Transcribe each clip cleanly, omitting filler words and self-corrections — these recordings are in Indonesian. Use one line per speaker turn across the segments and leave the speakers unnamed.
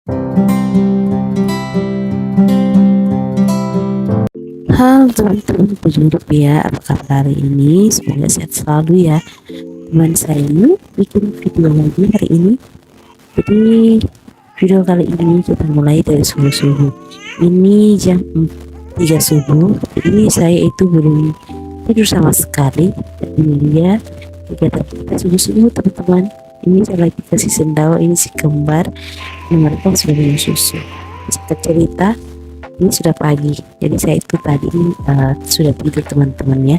Halo teman-teman, puji rupiah, apa kabar hari ini? Semoga sehat selalu ya. Teman saya ini bikin video lagi hari ini. Jadi video kali ini kita mulai dari subuh-subuh. Ini jam 3 subuh. Jadi saya itu belum tidur sama sekali. Dan ini dia kegiatan kita subuh-subuh teman-teman. Ini saya lagi kasih sendawa, ini si kembar yang mereka sudah minum susu. Kita cerita, ini sudah pagi, jadi saya itu tadi sudah tidur teman-teman ya,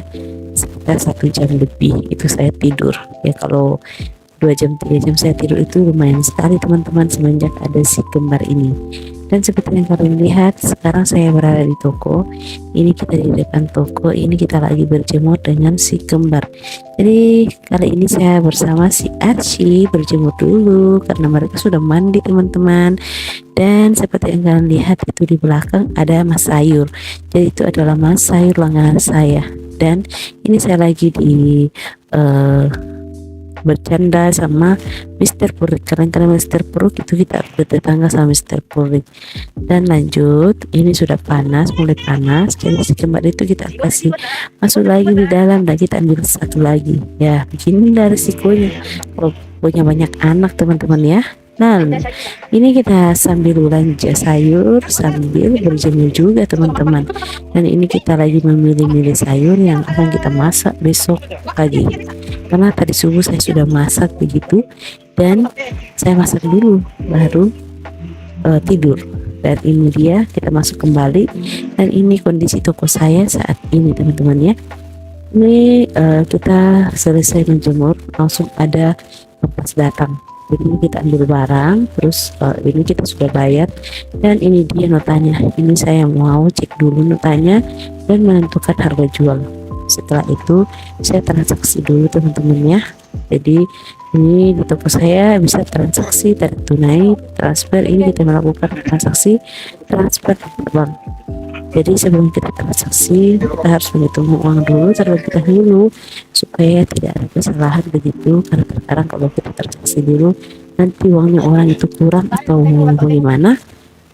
sekitar 1 jam lebih itu saya tidur ya. Kalau 2 jam 3 jam saya tidur itu lumayan sekali teman-teman, semenjak ada si kembar ini. Dan seperti yang kalian lihat, sekarang saya berada di toko. Ini kita di depan toko, ini kita lagi berjemur dengan si kembar. Jadi kali ini saya bersama si Archie berjemur dulu karena mereka sudah mandi teman-teman. Dan seperti yang kalian lihat itu di belakang ada mas sayur, jadi itu adalah mas sayur langganan saya. Dan ini saya lagi di bercanda sama Mister Purik, karena Mister Purik itu kita bertetangga sama Mister Purik. Dan lanjut, ini sudah panas, mulai panas, jadi si kembar itu kita kasih masuk lagi di dalam dan kita ambil satu lagi ya. Beginilah risikonya kalau punya banyak anak teman-teman ya. Nah, ini kita sambil belanja sayur sambil berjemur juga teman-teman. Dan ini kita lagi memilih-milih sayur yang akan kita masak besok pagi. Karena tadi subuh saya sudah masak begitu, dan saya masak dulu baru tidur. Dan ini dia, kita masuk kembali. Dan ini kondisi toko saya saat ini teman-teman ya. Ini kita selesai menjemur, langsung ada kompas datang. Jadi kita ambil barang, terus ini kita sudah bayar, dan ini dia notanya. Ini saya mau cek dulu notanya dan menentukan harga jual. Setelah itu saya transaksi dulu teman-teman ya. Jadi ini di toko saya bisa transaksi tarik tunai, transfer. Ini kita melakukan transaksi transfer bank. Jadi sebelum kita transaksi, kita harus menghitung uang dulu terlebih dahulu supaya tidak ada kesalahan begitu. Karena terkadang kalau kita transaksi dulu, nanti uangnya orang itu kurang atau bagaimana,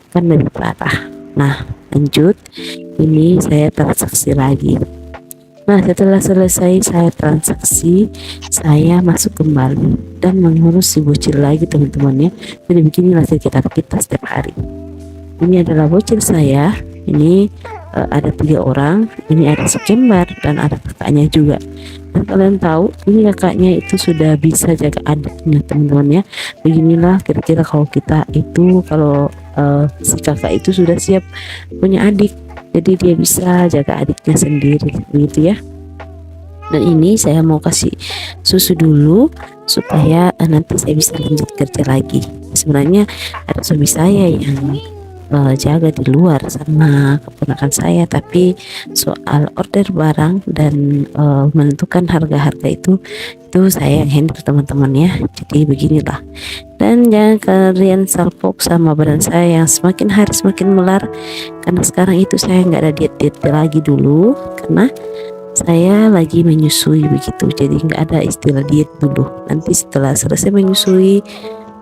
kan lebih parah. Nah, lanjut, ini saya transaksi lagi. Nah, setelah selesai saya transaksi, saya masuk kembali dan mengurus si bocil lagi teman-teman ya. Jadi beginilah kita setiap hari. Ini adalah bocil saya. Ini ada 3 orang, ini ada si kembar dan ada kakaknya juga. Dan kalian tahu ini kakaknya itu sudah bisa jaga adiknya teman-teman ya. Beginilah kira-kira kalau kita itu, kalau si kakak itu sudah siap punya adik, jadi dia bisa jaga adiknya sendiri begitu ya. Dan ini saya mau kasih susu dulu supaya nanti saya bisa lanjut kerja lagi. Sebenarnya ada suami saya yang jaga di luar sama keponakan saya, tapi soal order barang dan menentukan harga-harga itu saya yang handle teman-teman ya. Jadi beginilah. Dan jangan kalian salpok sama badan saya yang semakin hari semakin melar, karena sekarang itu saya nggak ada diet lagi dulu karena saya lagi menyusui begitu. Jadi nggak ada istilah diet dulu, nanti setelah selesai menyusui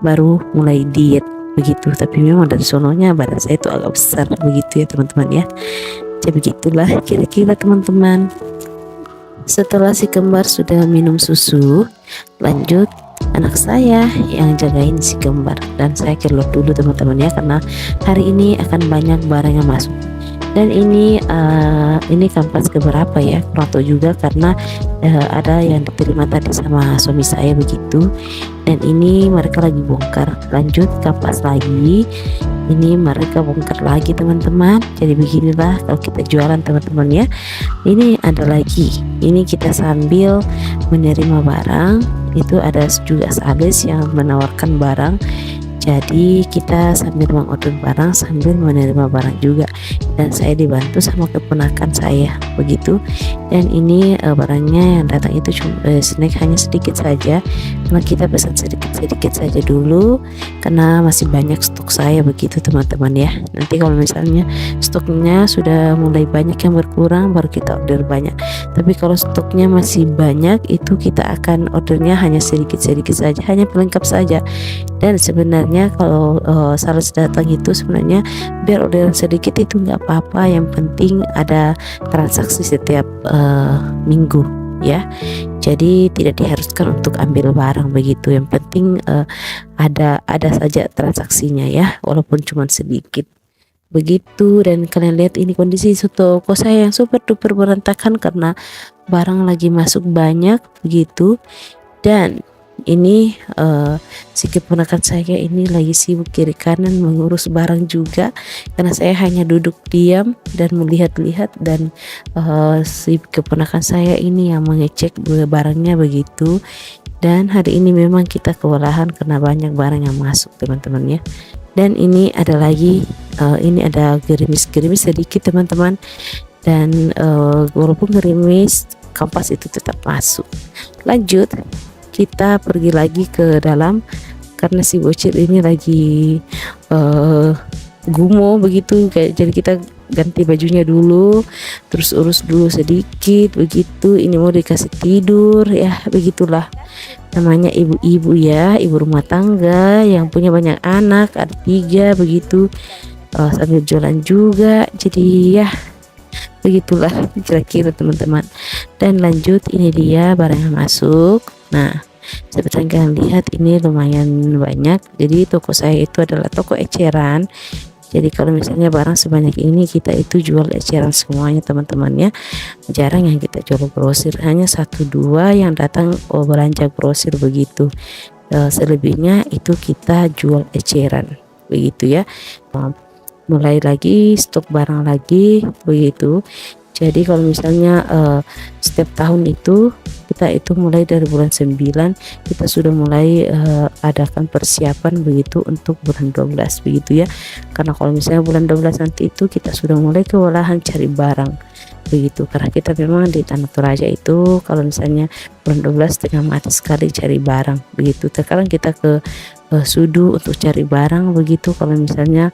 baru mulai diet begitu. Tapi memang dari sononya badan saya itu agak besar begitu ya teman-teman ya. Jadi begitulah kira-kira teman-teman. Setelah si kembar sudah minum susu, lanjut anak saya yang jagain si kembar, dan saya keluar dulu teman-teman ya, karena hari ini akan banyak barang yang masuk. Dan ini kampas keberapa ya, kurang tahu juga karena ada yang diterima tadi sama suami saya begitu. Dan ini mereka lagi bongkar, lanjut kampas lagi, ini mereka bongkar lagi teman-teman. Jadi beginilah kalau kita jualan teman-teman ya. Ini ada lagi, ini kita sambil menerima barang, itu ada juga sales yang menawarkan barang. Jadi kita sambil mengorder barang sambil menerima barang juga, dan saya dibantu sama keponakan saya begitu. Dan ini barangnya yang datang itu cuma snack hanya sedikit saja, karena kita pesan sedikit saja dulu karena masih banyak stok saya begitu teman-teman ya. Nanti kalau misalnya stoknya sudah mulai banyak yang berkurang baru kita order banyak, tapi kalau stoknya masih banyak itu kita akan ordernya hanya sedikit saja, hanya pelengkap saja. Dan sebenarnya sebenarnya kalau sales datang itu sebenarnya biar orderan sedikit itu nggak apa-apa, yang penting ada transaksi setiap minggu ya. Jadi tidak diharuskan untuk ambil barang begitu, yang penting ada saja transaksinya ya, walaupun cuma sedikit begitu. Dan kalian lihat ini kondisi toko saya yang super duper berantakan karena barang lagi masuk banyak begitu. Dan ini si keponakan saya ini lagi sibuk kiri kanan mengurus barang juga, karena saya hanya duduk diam dan melihat-lihat, dan si keponakan saya ini yang mengecek barangnya begitu. Dan hari ini memang kita kewalahan karena banyak barang yang masuk teman-teman ya. Dan ini ada lagi ini ada gerimis-gerimis sedikit teman-teman, dan walaupun gerimis kampas itu tetap masuk. Lanjut, kita pergi lagi ke dalam karena si bocil ini lagi gumo begitu, jadi kita ganti bajunya dulu, terus urus dulu sedikit begitu. Ini mau dikasih tidur ya, begitulah namanya ibu-ibu ya, ibu rumah tangga yang punya banyak anak, ada 3 begitu, sambil jualan juga. Jadi ya begitulah kira-kira teman-teman. Dan lanjut, ini dia barang yang masuk. Nah, seperti yang kalian lihat ini lumayan banyak. Jadi toko saya itu adalah toko eceran. Jadi kalau misalnya barang sebanyak ini kita itu jual eceran semuanya teman-teman ya. Jarang yang kita jual grosir, hanya 1-2 yang datang belanja grosir begitu. Selebihnya itu kita jual eceran begitu ya. Mulai lagi stok barang lagi begitu. Jadi kalau misalnya setiap tahun itu kita itu mulai dari bulan 9 kita sudah mulai adakan persiapan begitu untuk bulan 12 begitu ya. Karena kalau misalnya bulan 12 nanti itu kita sudah mulai kewalahan cari barang begitu, karena kita memang di Tanah Toraja itu kalau misalnya bulan 12 tengah mati sekali cari barang begitu. Terkadang kita ke Sudu untuk cari barang begitu, kalau misalnya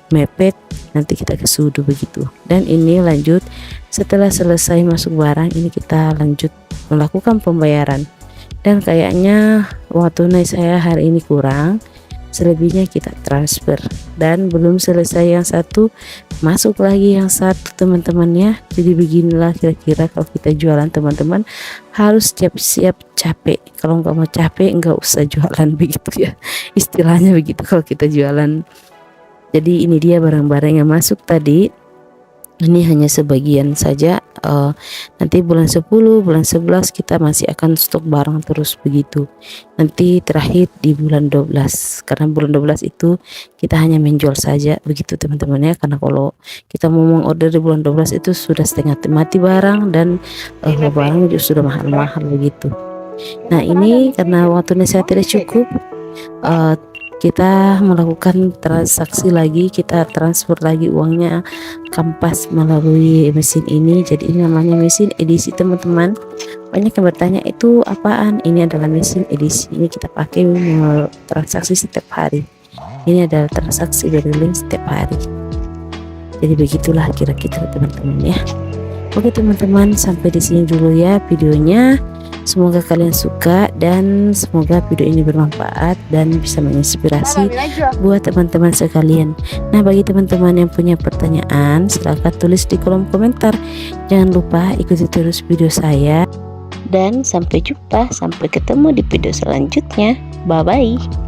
mepet nanti kita ke Sudu begitu. Dan ini lanjut, setelah selesai masuk barang ini kita lanjut melakukan pembayaran. Dan kayaknya uang tunai saya hari ini kurang, selebihnya kita transfer. Dan belum selesai yang satu, masuk lagi yang satu teman-teman ya. Jadi beginilah kira-kira kalau kita jualan teman-teman, harus siap-siap capek. Kalau nggak mau capek nggak usah jualan begitu ya, istilahnya begitu kalau kita jualan. Jadi ini dia barang-barang yang masuk tadi. Ini hanya sebagian saja, nanti bulan 10, bulan 11 kita masih akan stok barang terus begitu. Nanti terakhir di bulan 12, karena bulan 12 itu kita hanya menjual saja begitu teman-teman ya. Karena kalau kita mau mengorder di bulan 12 itu sudah setengah mati barang, dan barang juga sudah mahal-mahal begitu. Nah ini karena waktunya saya tidak cukup, kita melakukan transaksi lagi, kita transfer lagi uangnya kampas melalui mesin ini. Jadi ini namanya mesin edisi teman-teman. Banyak yang bertanya itu apaan? Ini adalah mesin edisi, ini kita pakai transaksi setiap hari. Ini adalah transaksi berkeliling setiap hari. Jadi begitulah kira-kira teman-teman ya. Oke teman-teman, sampai di sini dulu ya videonya. Semoga kalian suka dan semoga video ini bermanfaat dan bisa menginspirasi buat teman-teman sekalian. Nah, bagi teman-teman yang punya pertanyaan silahkan tulis di kolom komentar. Jangan lupa ikuti terus video saya, dan sampai jumpa, sampai ketemu di video selanjutnya. Bye bye.